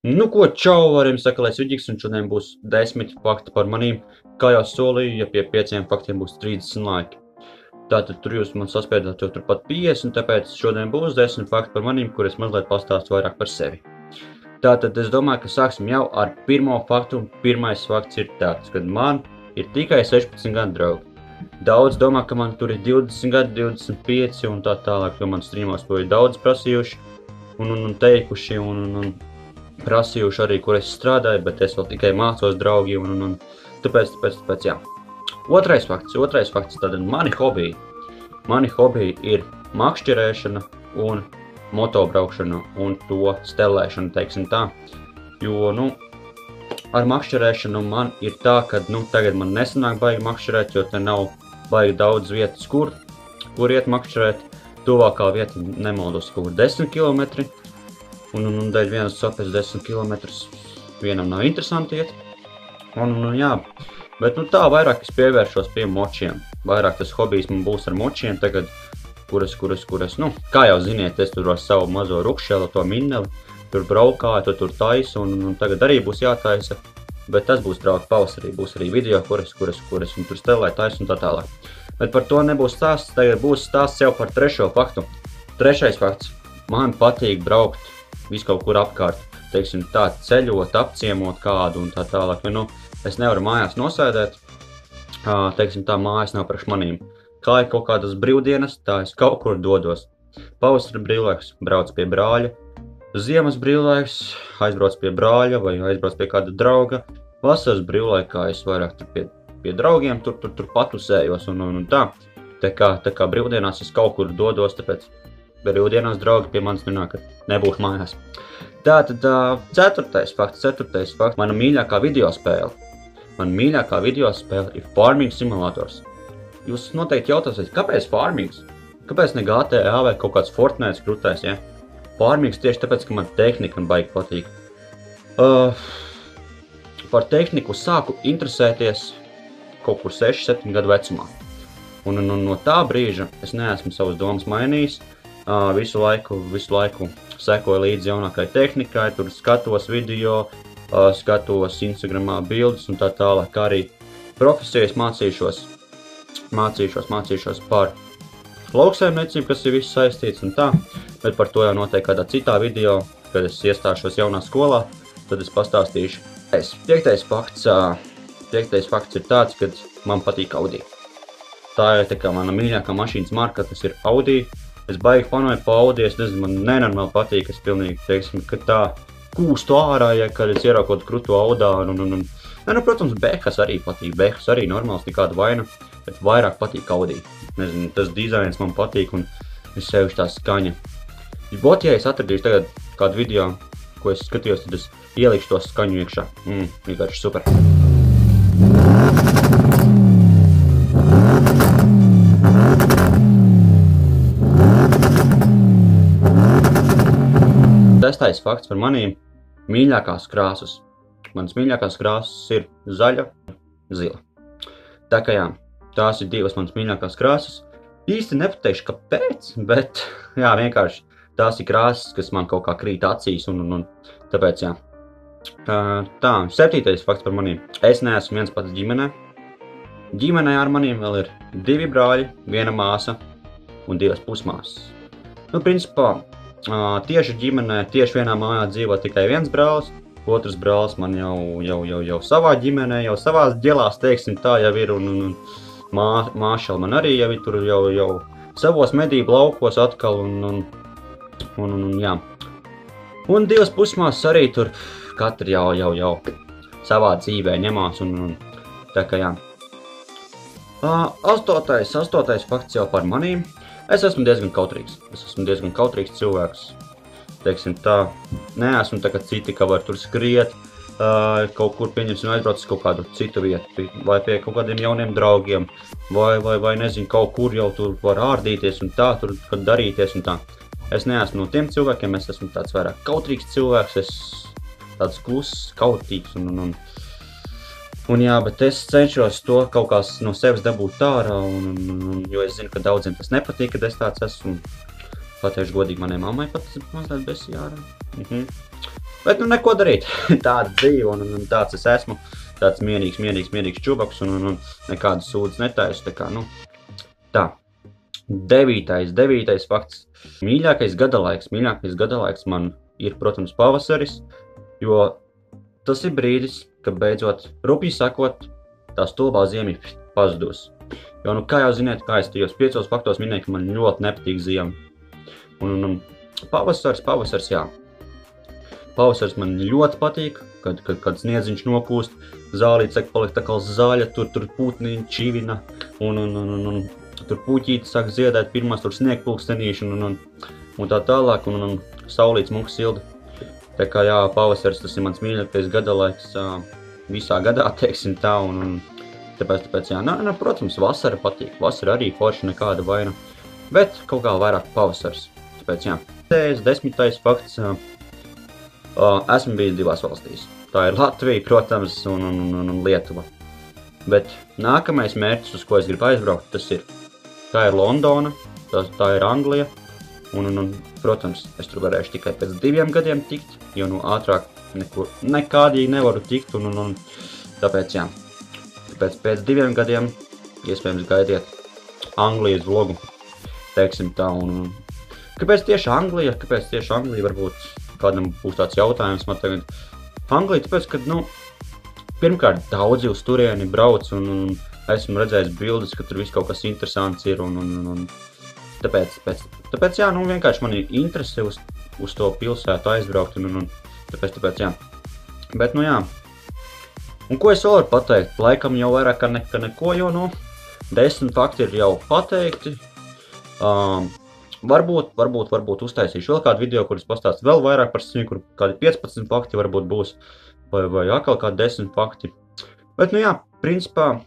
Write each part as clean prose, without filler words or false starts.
Nu, ko čau, varam sakalēs Viģiks, un šodien būs 10 fakti par manīm. Kā jau solīju, ja pie 5 faktiem būs 30 laiki. Tātad tur jūs man saspēdāt jau turpat 50, tāpēc šodien būs 10 fakti par manīm, kur es mazliet pastāstu vairāk par sevi. Tātad es domāju, ka sāksim jau ar pirmo faktu, un pirmais fakts ir tāds, kad man ir tikai 16 gadu draugi. Daudz domā, ka man tur ir 20 gadi, 25 un tā tālāk, jo man streamos to ir daudz prasījuši un teikuši un prasījuši arī, kur es strādāju, bet es vēl tikai mācos draugi un tāpēc jā. Otrais fakts, tātad mani hobiji ir makšķerēšana un motobraukšana un to stelēšana, teiksim tā. Jo, ar makšķerēšanu man ir tā, ka, tagad man nesanāk baigi makšķerēt, jo te nav baigi daudz vietas, kur iet makšķerēt. Tuvākā vieta, nemaldos, kaut kur 10 km. Un dēļ vienas sopes 10 km vienam nav interesanti iet. Jā, bet tā vairāk es pievēršos pie močiem. Vairāk tas hobijs man būs ar močiem tagad, kuras, kā jau ziniet, es tur ar savu mazo rukšelu, to minneli, tur braukāju, tur taisu un tagad arī būs jātaisa. Bet tas būs draugi pavasarī, būs arī video, kuras un tur stelē taisu un tā tālāk. Bet par to nebūs stāsts, tagad būs stāsts jau par trešo faktu. Trešais fakts, man patīk braukt visu kaut kur apkārt, teiksim tā, ceļot, apciemot kādu un tā tālāk, jo, es nevaru mājās nosēdēt, teiksim tā, mājas nav priekš manīm. Kā ir kaut kādas brīvdienas, tā es kaut kur dodos. Pavasara brīvlaiks, brauc pie brāļa, ziemas brīvlaiks, aizbrauc pie brāļa vai aizbrauc pie kāda drauga, vasaras brīvlaikā es vairāk pie draugiem, tur patusējos un tā. Tā kā brīvdienās es kaut kur dodos, tāpēc brīvdienās draugi pie manis nenāk, ka nebūšu mājās. Tātad ceturtais fakts, mana mīļākā videospēle. Mana mīļākā videospēle ir Farming Simulators. Jūs noteikti jautājsiet, kāpēc Farmings? Kāpēc ne GTA vai kaut kāds Fortnite krūtais, ja? Farmings tieši tāpēc, ka man tehnika baigi patīk. Par tehniku sāku interesēties kaut kur 6-7 gadu vecumā. Un no tā brīža es neesmu savas domas mainījis. Visu laiku sekoju līdzi jaunākai tehnikai, tur skatos video, skatos Instagramā bildes un tā tālāk, kā arī profesijas mācīšos par lauksaimniecību, kas ir viss saistīts un tā, bet par to jau noteikti kādā citā video, kad es iestāšos jaunā skolā, tad es pastāstīšu. Piektais fakts ir tāds, kad man patīk Audi. Tā ir tā kā mana mīļākā mašīnas marka, tas ir Audi. Es baigi fanoju pa Audi, es nezinu, man nenormāli patīk, es pilnīgi, teiksim, ka tā kūstu ārā, ja kad es ieraugot kruto Audā protams, Behas arī patīk, Behas arī normāls, nekāda vaina, bet vairāk patīk Audi. Nezinu, tas dizains man patīk un es sevišķi tā skaņa. Ja es atradīšu tagad kādu video, ko es skatījos, tad es ielikšu to skaņu iekšā. Vienkārši super. Sestais fakts par manīm mīļākās krāsas. Manas mīļākās krāsas ir zaļa, zila. Tā kā jā, tās ir divas manas mīļākās krāsas. Īsti nepateikšu, kāpēc, bet jā, vienkārši tās ir krāsas, kas man kaut kā krīt acīs un tāpēc jā. Tā, septītais fakts par manīm. Es neesmu viens pats ģimenē. Ģimenē ar manīm vēl ir 2 brāļi, 1 māsa un 2 pusmāsas. Principā, tieši ģimenē, tieši vienā mājā dzīvo tikai 1 brālis, otrs brālis man jau savā ģimenē, jau savās ģelās, teiksim tā, jau ir, un māšala man arī jau ir tur jau savos medību laukos atkal, un jā. Un 2 pusmāsas arī tur katri jau savā dzīvē ņemās, un tā kā jā. Astotais fakts jau par manīm. Es esmu diezgan kautrīgs cilvēks, teiksim tā, neesmu tā kā citi, ka var tur skriet, kaut kur pieņemsim aizbraucis kaut kādu citu vietu, vai pie kaut kādiem jauniem draugiem, vai nezinu, kaut kur jau tur var ārdīties un tā, tur darīties un tā. Es neesmu no tiem cilvēkiem, es esmu tāds vairāk kautrīgs cilvēks, es tāds kluss, kautīgs un jā, bet es cenšos to kaut kā no sevis dabūt ārā, jo es zinu, ka daudziem tas nepatīk, kad es tāds esmu. Pateikšu godīgi, manai mammai pat mazliet besijārā. Bet nu neko darīt. Tāda dzīve un tāds es esmu. Tāds mierīgs čubaks un nekādas sūdzes netaisu. Tā kā, nu, tā. Devītais fakts. Mīļākais gadalaiks man ir, protams, pavasaris, jo tas ir brīdis, kad beidzot, rupji sakot, tā stulbā ziema pazudus. Jo, nu, kā jau ziniet, kā es tajos 5 faktos minēju, ka man ļoti nepatīk ziema. Un pavasaris, jā. Pavasaris man ļoti patīk, kad sniedziņš nokūst, zālīte saka palikt tā kā zaļa, tur putniņi čivina, un tur puķīti sāk ziedēt, pirmās tur sniegpulkstenīši, un tā tālāk, un saulītes muka silda. Tā kā, jā, pavasaris tas ir mans mīļākais gadalaiks visā gadā, teiksim tā, un tāpēc, jā, protams, vasara patīk, vasara arī forši nekāda vaina, bet kaut kā vairāk pavasaris, tāpēc, jā. 10. fakts, esmu bijis 2 valstīs, tā ir Latvija, protams, un Lietuva, bet nākamais mērķis, uz ko es gribu aizbraukt, tā ir Londona, tā ir Anglija, un, protams, es tur varēšu tikai pēc 2 gadiem tikt, jo, nu, ātrāk nekādīgi nevaru tikt, un tāpēc, jā. Tāpēc pēc 2 gadiem, iespējams, gaidiet Anglijas vlogu, teiksim tā, un kāpēc tieši Anglija, varbūt kādam būs tāds jautājums man tagad. Anglija, tāpēc, ka, nu, pirmkārt, daudzi uz turieni brauc, un esmu redzējis bildes, ka tur viss kaut kas interesants ir, un tāpēc, jā, nu, vienkārši man ir interese uz to pilsētu aizbraukt, un tāpēc, jā. Bet, nu, jā. Un ko es vēl varu pateikt? Laikam jau vairāk kā neko, jo, nu, 10 fakti ir jau pateikti. Varbūt uztaisīšu vēl kādu video, kur es pastāstu vēl vairāk par viņu, kur kādi 15 fakti varbūt būs, vai atkal kādi 10 fakti. Bet, nu jā, principā,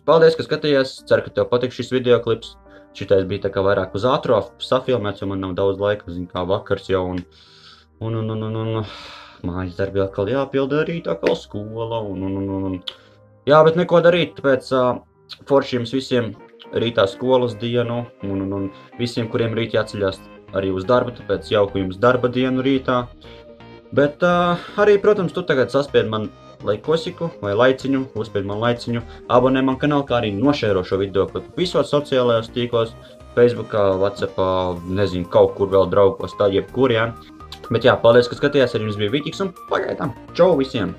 paldies, ka skatījies, ceru, ka tev patīk šis videoklips. Šitais bija tā kā vairāk uz ātro safilmēts, jo man nav daudz laika, zinu, kā vakars jau, un mājas darbi atkal jāpilda arī tā kā skola, un jā, bet neko darīt, tāpēc forši jums visiem rītā skolas dienu, un visiem, kuriem rīt jāceļās arī uz darbu, tāpēc jauku jums darba dienu rītā. Bet arī, protams, tu tagad saspied man laikosiku vai laiciņu, uzspied man laiciņu, abonē man kanālu, kā arī nošēro šo video visos sociālajos tīklos, Facebookā, Whatsappā, nezinu, kaut kur vēl draugos, tā jebkur, jā. Bet jā, paldies, ka skatījās, arī jums bija Viķiks un pagaidām. Čau visiem!